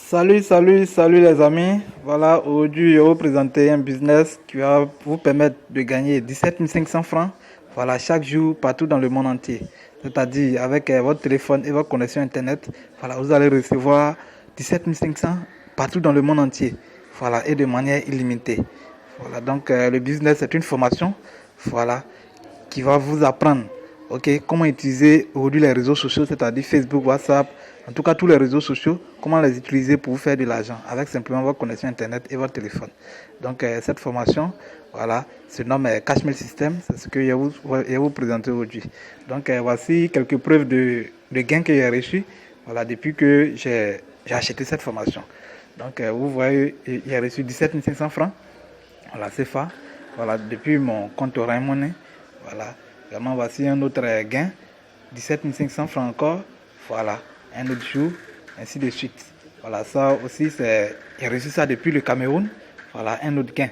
Salut les amis. Voilà, aujourd'hui je vais vous présenter un business qui va vous permettre de gagner 17 500 francs, voilà, chaque jour partout dans le monde entier. C'est-à-dire avec votre téléphone et votre connexion internet, voilà, vous allez recevoir 17 500 partout dans le monde entier, voilà, et de manière illimitée. Voilà, donc le business c'est une formation, voilà, qui va vous apprendre, ok, comment utiliser aujourd'hui les réseaux sociaux, c'est-à-dire Facebook, WhatsApp, en tout cas tous les réseaux sociaux, comment les utiliser pour vous faire de l'argent avec simplement votre connexion internet et votre téléphone. Donc cette formation, voilà, se nomme Cashmail System, c'est ce que je vais vous présenter aujourd'hui. Donc voici quelques preuves de gains que j'ai reçus, voilà, depuis que j'ai acheté cette formation. Donc vous voyez, j'ai reçu 17 500 francs, voilà, CFA, voilà, depuis mon compte Orange Money. Voilà, vraiment voici un autre gain, 17 500 francs encore, voilà, un autre jour, ainsi de suite. Voilà, ça aussi, j'ai reçu ça depuis le Cameroun, voilà, un autre gain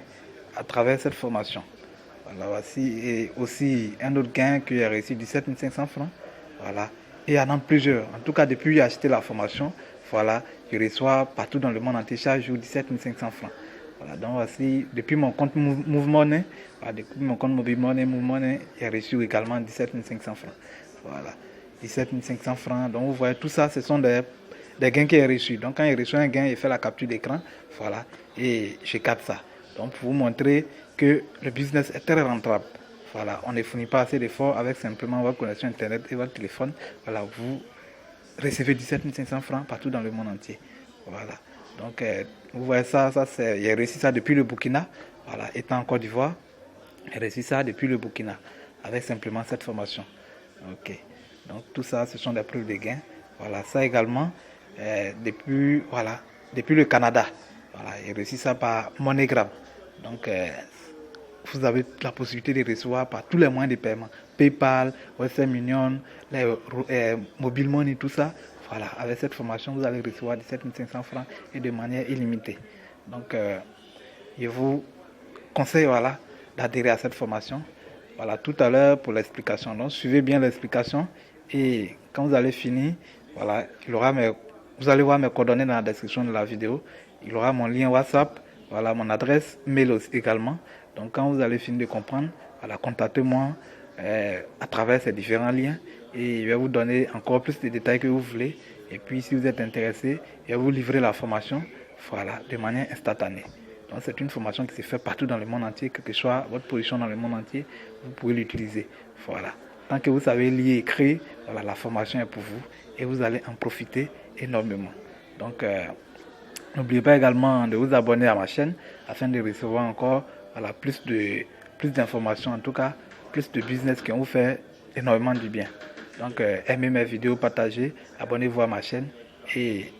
à travers cette formation. Voilà, voici et aussi un autre gain que j'ai reçu, 17 500 francs, voilà, et il y en a plusieurs. En tout cas, depuis que j'ai acheté la formation, voilà, je reçois partout dans le monde entier chaque jour 17 500 francs. Voilà, donc voici, depuis mon compte Move Money, voilà, depuis mon compte Mobile Money, Move Money, j'ai reçu également 17 500 francs. Voilà, 17 500 francs. Donc vous voyez, tout ça, ce sont des gains que j'ai reçus. Donc quand j'ai reçu un gain, j'ai fait la capture d'écran, voilà, et je capte ça. Donc pour vous montrer que le business est très rentable. Voilà, on ne fournit pas assez d'efforts avec simplement votre connexion internet et votre téléphone. Voilà, vous recevez 17 500 francs partout dans le monde entier. Voilà. Donc, vous voyez ça, j'ai réussi ça depuis le Burkina, voilà, étant en Côte d'Ivoire, j'ai réussi ça depuis le Burkina, avec simplement cette formation. Ok. Donc, tout ça, ce sont des preuves de gains. Voilà, ça également, depuis le Canada, voilà, j'ai réussi ça par MoneyGram. Donc, vous avez la possibilité de recevoir par tous les moyens de paiement, PayPal, Western Union, Mobile Money, tout ça. Voilà, avec cette formation, vous allez recevoir 17 500 francs et de manière illimitée. Donc, je vous conseille, voilà, d'adhérer à cette formation. Voilà, tout à l'heure pour l'explication. Donc, suivez bien l'explication et quand vous allez finir, voilà, vous allez voir mes coordonnées dans la description de la vidéo. Il y aura mon lien WhatsApp, voilà, mon adresse mail également. Donc, quand vous allez finir de comprendre, voilà, contactez-moi à travers ces différents liens et je vais vous donner encore plus de détails que vous voulez. Et puis, si vous êtes intéressé, je vais vous livrer la formation, voilà, de manière instantanée. Donc, c'est une formation qui se fait partout dans le monde entier, quelle que soit votre position dans le monde entier, vous pouvez l'utiliser. Voilà. Tant que vous savez lire et écrire, voilà, la formation est pour vous et vous allez en profiter énormément. Donc, n'oubliez pas également de vous abonner à ma chaîne afin de recevoir encore, voilà, plus d'informations, en tout cas plus de business qui vont vous faire énormément du bien. Donc aimez mes vidéos, partagez, abonnez-vous à ma chaîne et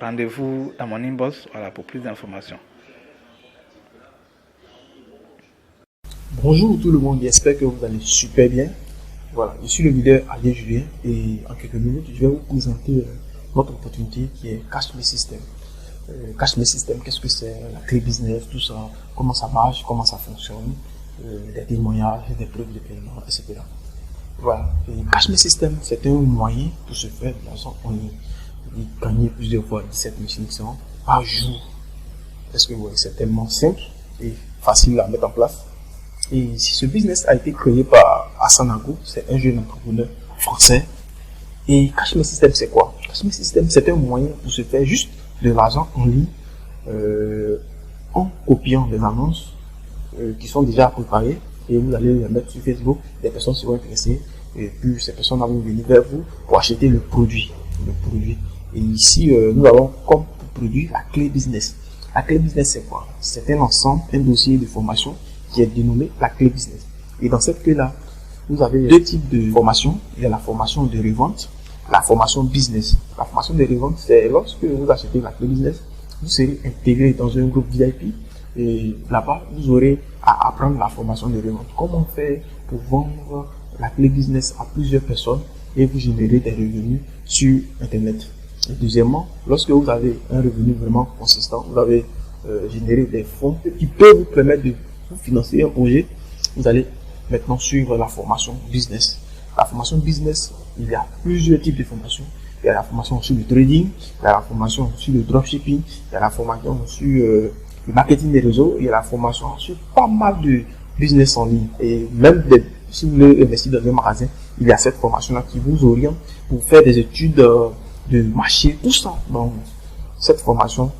rendez-vous dans mon inbox, voilà, pour plus d'informations. Bonjour tout le monde, j'espère que vous allez super bien. Voilà, je suis le leader Alain Julien et en quelques minutes, je vais vous présenter notre opportunité qui est Cashmail System. Cashmail System, qu'est-ce que c'est? La clé business, tout ça, comment ça marche, comment ça fonctionne, des témoignages, des preuves de paiement, etc. Voilà, Cashmail System, c'est un moyen pour se faire de l'argent en ligne. Gagner plusieurs fois 17 500 par jour. Parce que ouais, c'est tellement simple et facile à mettre en place. Et ce business a été créé par Hassan Ago, c'est un jeune entrepreneur français. Et Cashmail System, c'est quoi? Cashmail System, c'est un moyen pour se faire juste de l'argent en ligne en copiant des annonces qui sont déjà préparées et vous allez les mettre sur Facebook, des personnes seront intéressées et puis ces personnes vont venir vers vous pour acheter le produit. Et ici, nous avons comme produit la clé business. La clé business, c'est quoi? C'est un ensemble, un dossier de formation qui est dénommé la clé business. Et dans cette clé-là, vous avez deux types de formation. Il y a la formation de revente, la formation business. La formation de revente, c'est lorsque vous achetez la clé business, vous serez intégré dans un groupe VIP et là-bas, vous aurez à apprendre la formation de revente. Comment faire pour vendre la clé business à plusieurs personnes et vous générer des revenus sur Internet. Et deuxièmement, lorsque vous avez un revenu vraiment consistant, vous avez généré des fonds qui peuvent vous permettre de vous financer un projet, vous allez maintenant suivre la formation business. La formation business, il y a plusieurs types de formations. il y a la formation sur le trading, il y a la formation sur le dropshipping, il y a la formation sur le marketing des réseaux, il y a la formation sur pas mal de business en ligne. Et même si vous voulez investir dans un magasin, il y a cette formation-là qui vous oriente pour faire des études de marché, tout ça dans cette formation,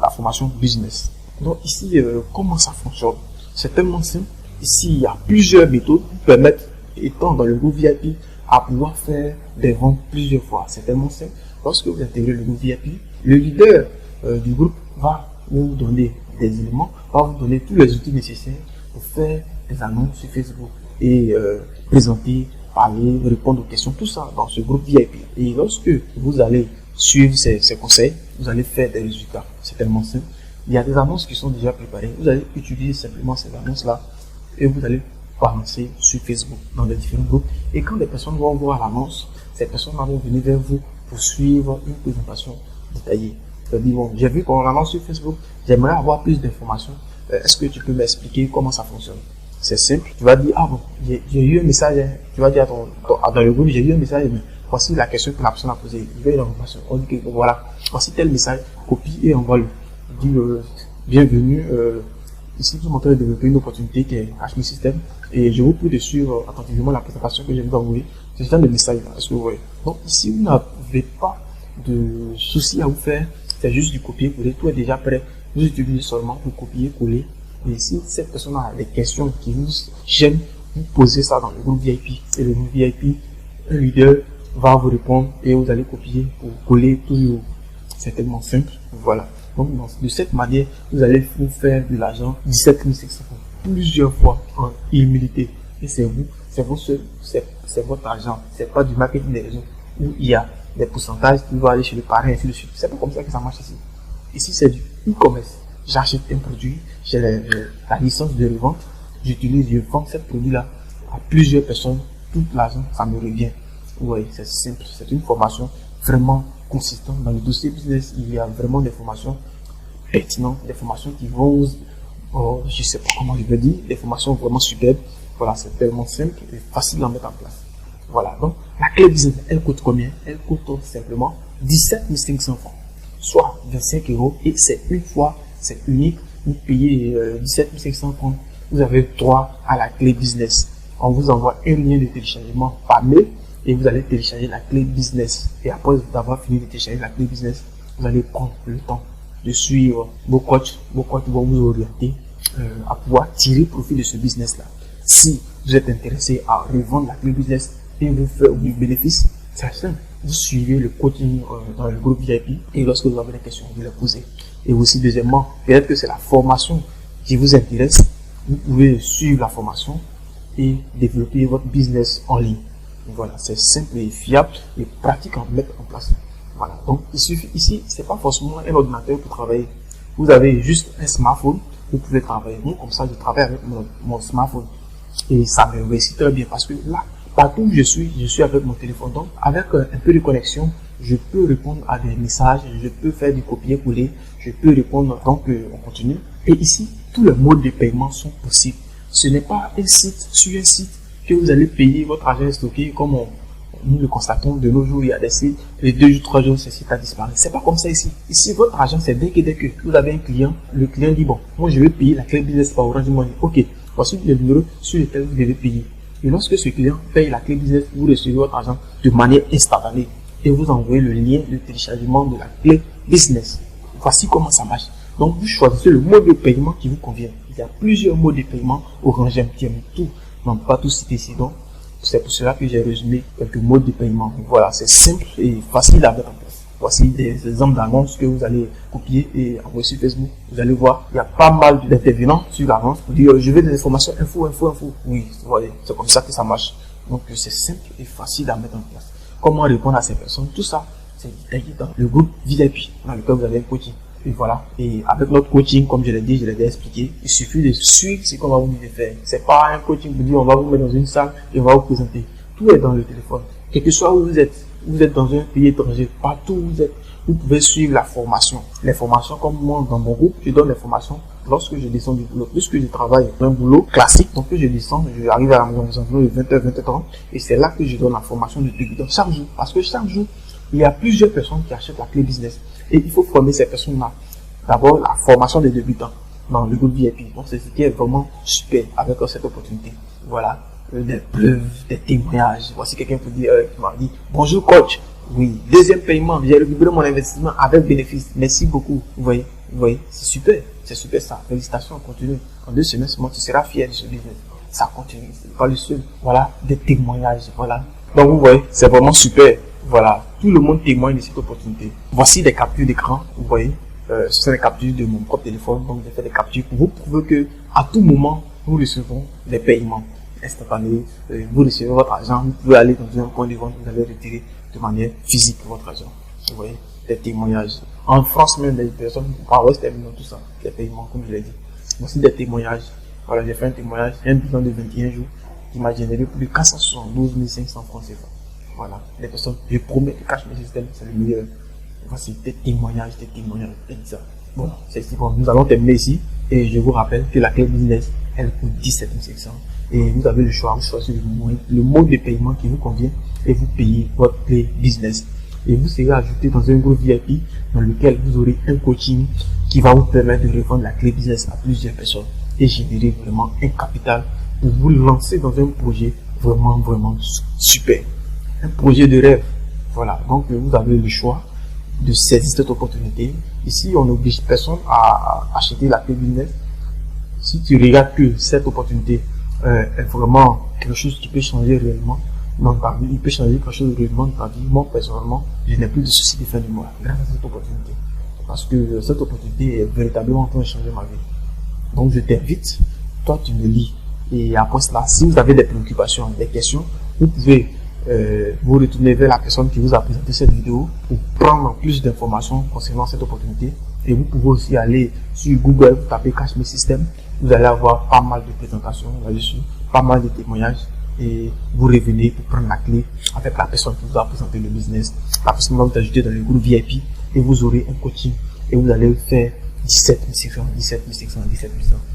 la formation business. Donc ici, comment ça fonctionne? C'est tellement simple. Ici, il y a plusieurs méthodes qui permettent, étant dans le groupe VIP, à pouvoir faire des ventes plusieurs fois. C'est tellement simple. Lorsque vous intégrez le groupe VIP, le leader du groupe va vous donner des éléments, va vous donner tous les outils nécessaires pour faire des annonces sur Facebook et présenter, parler, répondre aux questions, tout ça dans ce groupe VIP. Et lorsque vous allez suivre ces conseils, vous allez faire des résultats. C'est tellement simple. Il y a des annonces qui sont déjà préparées. Vous allez utiliser simplement ces annonces-là et vous allez balancer sur Facebook dans les différents groupes. Et quand les personnes vont voir l'annonce, ces personnes-là vont venir vers vous pour suivre une présentation détaillée. Bon, j'ai vu qu'on annonce sur Facebook, j'aimerais avoir plus d'informations. Est-ce que tu peux m'expliquer comment ça fonctionne? C'est simple. Tu vas dire, ah bon, j'ai eu un message. Tu vas dire dans le groupe, j'ai eu un message, mais voici la question que la personne a posée. Il veut une information. On dit que voilà, voici tel message, copie et envoie-le. Dit bienvenue. Ici, je suis en train de développer une opportunité qui est Cash Me System et je vous prie de suivre attentivement la présentation que je vais vous envoyer. C'est ce genre de message là. Est-ce que vous voyez? Donc ici, vous n'avez pas de souci à vous faire. C'est juste du copier-coller. Tout est déjà prêt. Vous utilisez seulement pour copier-coller. Et si cette personne a des questions qui vous gênent, vous posez ça dans le groupe VIP. Et le groupe VIP, un leader va vous répondre et vous allez copier pour coller toujours. C'est tellement simple. Voilà. Donc, de cette manière, vous allez vous faire de l'argent 17 500 plusieurs fois en illimité. Et c'est vous, c'est votre argent. C'est pas du marketing des réseaux où il y a des pourcentages qui vont aller chez le parrain et ainsi de suite. C'est pas comme ça que ça marche ici. Ici, c'est du e-commerce. J'achète un produit, j'ai la licence de revente, je vends ce produit-là à plusieurs personnes. Tout l'argent, ça me revient. Oui, c'est simple. C'est une formation vraiment consistante. Dans le dossier business, il y a vraiment des formations pertinentes, des formations qui vont, je sais pas comment je veux dire, des formations vraiment superbes. Voilà, c'est tellement simple et facile à mettre en place. Voilà, donc la clé business, elle coûte combien? Elle coûte simplement 17 500 francs, soit 25 euros, et c'est une fois, c'est unique. Vous payez 17 500 francs, vous avez droit à la clé business. On vous envoie un lien de téléchargement par mail et vous allez télécharger la clé business. Et après avoir fini de télécharger la clé business, vous allez prendre le temps de suivre vos coachs. Vos coachs vont vous orienter à pouvoir tirer profit de ce business-là. Si vous êtes intéressé à revendre la clé business et vous faire du bénéfice, c'est simple. Vous suivez le coaching dans le groupe VIP et lorsque vous avez des questions, vous les posez. Et aussi, deuxièmement, peut-être que c'est la formation qui vous intéresse. Vous pouvez suivre la formation et développer votre business en ligne. Voilà, c'est simple et fiable et pratique à mettre en place. Voilà, donc ici, c'est pas forcément un ordinateur pour travailler. Vous avez juste un smartphone, vous pouvez travailler. Moi, comme ça, je travaille avec mon smartphone et ça me réussit très bien parce que là, partout où je suis avec mon téléphone. Donc, avec un peu de connexion, je peux répondre à des messages, je peux faire du copier-coller, je peux répondre. Donc, on continue. Et ici, tous les modes de paiement sont possibles. Ce n'est pas un site sur un site que vous allez payer votre argent stocké comme nous le constatons de nos jours. Il y a des sites, les 2 jours, 3 jours, ce site a disparu. C'est pas comme ça ici. Ici, votre argent, c'est dès que vous avez un client, le client dit bon, moi je vais payer la clé business par Orange Money. Ok, voici le numéro sur lequel vous devez payer. Et lorsque ce client paye la clé business, vous recevez votre argent de manière instantanée et vous envoyez le lien de téléchargement de la clé business. Voici comment ça marche. Donc, vous choisissez le mode de paiement qui vous convient. Il y a plusieurs modes de paiement. Orange, MTN, tout. Non, pas tout cité ici. Donc, c'est pour cela que j'ai résumé quelques modes de paiement. Voilà, c'est simple et facile à mettre en place. Voici des exemples d'annonces que vous allez copier et envoyer sur Facebook. Vous allez voir, il y a pas mal d'intervenants sur l'annonce pour dire je veux des informations, info. Oui, voilà, c'est comme ça que ça marche. Donc, c'est simple et facile à mettre en place. Comment répondre à ces personnes, tout ça, c'est détaillé dans le groupe VIP dans lequel vous avez un coaching. Et voilà. Et avec notre coaching, comme je l'ai dit, je l'ai déjà expliqué, il suffit de suivre ce qu'on va vous dire de faire. C'est pas un coaching pour dire on va vous mettre dans une salle et on va vous présenter. Tout est dans le téléphone. Quel que soit où vous êtes dans un pays étranger, partout où vous êtes, vous pouvez suivre la formation. Les formations, comme moi, dans mon groupe, je donne les formations lorsque je descends du boulot. Puisque je travaille un boulot classique, donc je descends, je arrive à la maison de 20h, 20h30, et c'est là que je donne la formation de débutant chaque jour. Parce que chaque jour, il y a plusieurs personnes qui achètent la clé business. Et il faut former ces personnes-là. D'abord, la formation des débutants dans le groupe VIP. Donc, c'est ce qui est vraiment super avec cette opportunité. Voilà, des preuves, des témoignages. Voici quelqu'un qui m'a dit, bonjour coach. Oui, deuxième paiement, j'ai récupéré mon investissement avec bénéfice. Merci beaucoup. Vous voyez, c'est super ça. Félicitations, continue. En 2 semaines, tu seras fier de ce business. Ça continue, c'est pas le seul. Voilà, des témoignages, voilà. Donc vous voyez, c'est vraiment super. Voilà, tout le monde témoigne de cette opportunité. Voici des captures d'écran, vous voyez. Ce sont des captures de mon propre téléphone, donc j'ai fait des captures pour vous prouver que à tout moment, nous recevons des paiements instantanés. Vous recevez votre argent, vous pouvez aller dans un point de vente, vous allez retirer de manière physique votre argent. Vous voyez, des témoignages. En France même, des personnes, par West Terminal, tout ça, des paiements, comme je l'ai dit. Voici des témoignages. Voilà, j'ai fait un témoignage, un bilan de 21 jours qui m'a généré plus de 472 500 francs CFA. Voilà, les personnes, je promets que Cash My System, c'est le meilleur. Voici des témoignages, et ça. Bon, c'est ici. Bon, nous allons terminer ici. Et je vous rappelle que la clé business, elle coûte 17 500. Et vous avez le choix, vous choisissez le mode de paiement qui vous convient et vous payez votre clé business. Et vous serez ajouté dans un groupe VIP dans lequel vous aurez un coaching qui va vous permettre de revendre la clé business à plusieurs personnes et générer vraiment un capital pour vous lancer dans un projet vraiment super. Un projet de rêve. Voilà, donc vous avez le choix de saisir cette opportunité. Ici, on n'oblige personne à acheter la clé business. Si tu regardes que cette opportunité est vraiment quelque chose qui peut changer réellement dans ta vie, il peut changer quelque chose réellement dans ta vie. Moi, personnellement, je n'ai plus de soucis de fin du mois grâce à cette opportunité. Parce que cette opportunité est véritablement en train de changer ma vie. Donc, je t'invite, toi, tu me lis. Et après cela, si vous avez des préoccupations, des questions, vous pouvez vous retourner vers la personne qui vous a présenté cette vidéo pour prendre plus d'informations concernant cette opportunité. Et vous pouvez aussi aller sur Google, vous tapez Cash My System, vous allez avoir pas mal de présentations là-dessus, pas mal de témoignages et vous revenez pour prendre la clé avec la personne qui vous a présenté le business. La personne va vous ajouter dans le groupe VIP et vous aurez un coaching et vous allez faire 17 500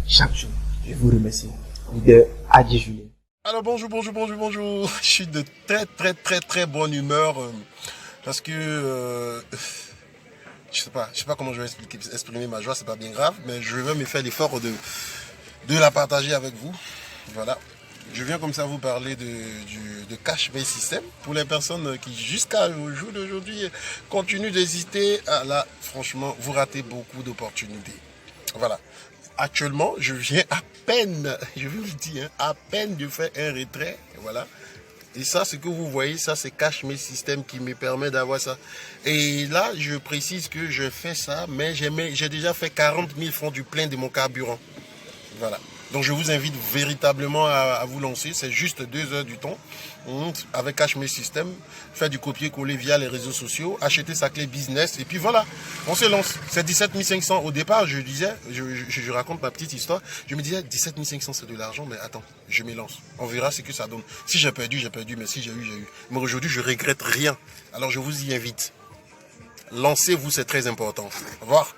chaque jour. Je vous remercie. Leader Adi Julien. Alors bonjour. Je suis de très bonne humeur parce que je sais pas comment je vais exprimer ma joie, c'est pas bien grave, mais je vais me faire l'effort de la partager avec vous. Voilà. Je viens comme ça vous parler de Cash My System pour les personnes qui jusqu'à au jour d'aujourd'hui continuent d'hésiter. Là, franchement, vous ratez beaucoup d'opportunités. Voilà. Actuellement, je viens à peine, je vous le dis, à peine de faire un retrait, voilà. Et ça, ce que vous voyez, ça, c'est Cash My System qui me permet d'avoir ça. Et là, je précise que je fais ça, mais j'ai déjà fait 40 000 francs du plein de mon carburant. Voilà. Donc, je vous invite véritablement à vous lancer. C'est juste 2 heures du temps. Avec Cash My System, faire du copier-coller via les réseaux sociaux, acheter sa clé business et puis voilà, on se lance. C'est 17 500 au départ, je disais, je raconte ma petite histoire, je me disais 17 500 c'est de l'argent, mais attends, je me lance, on verra ce que ça donne. Si j'ai perdu, mais si j'ai eu. Mais aujourd'hui, je regrette rien. Alors je vous y invite. Lancez-vous, c'est très important. Au revoir.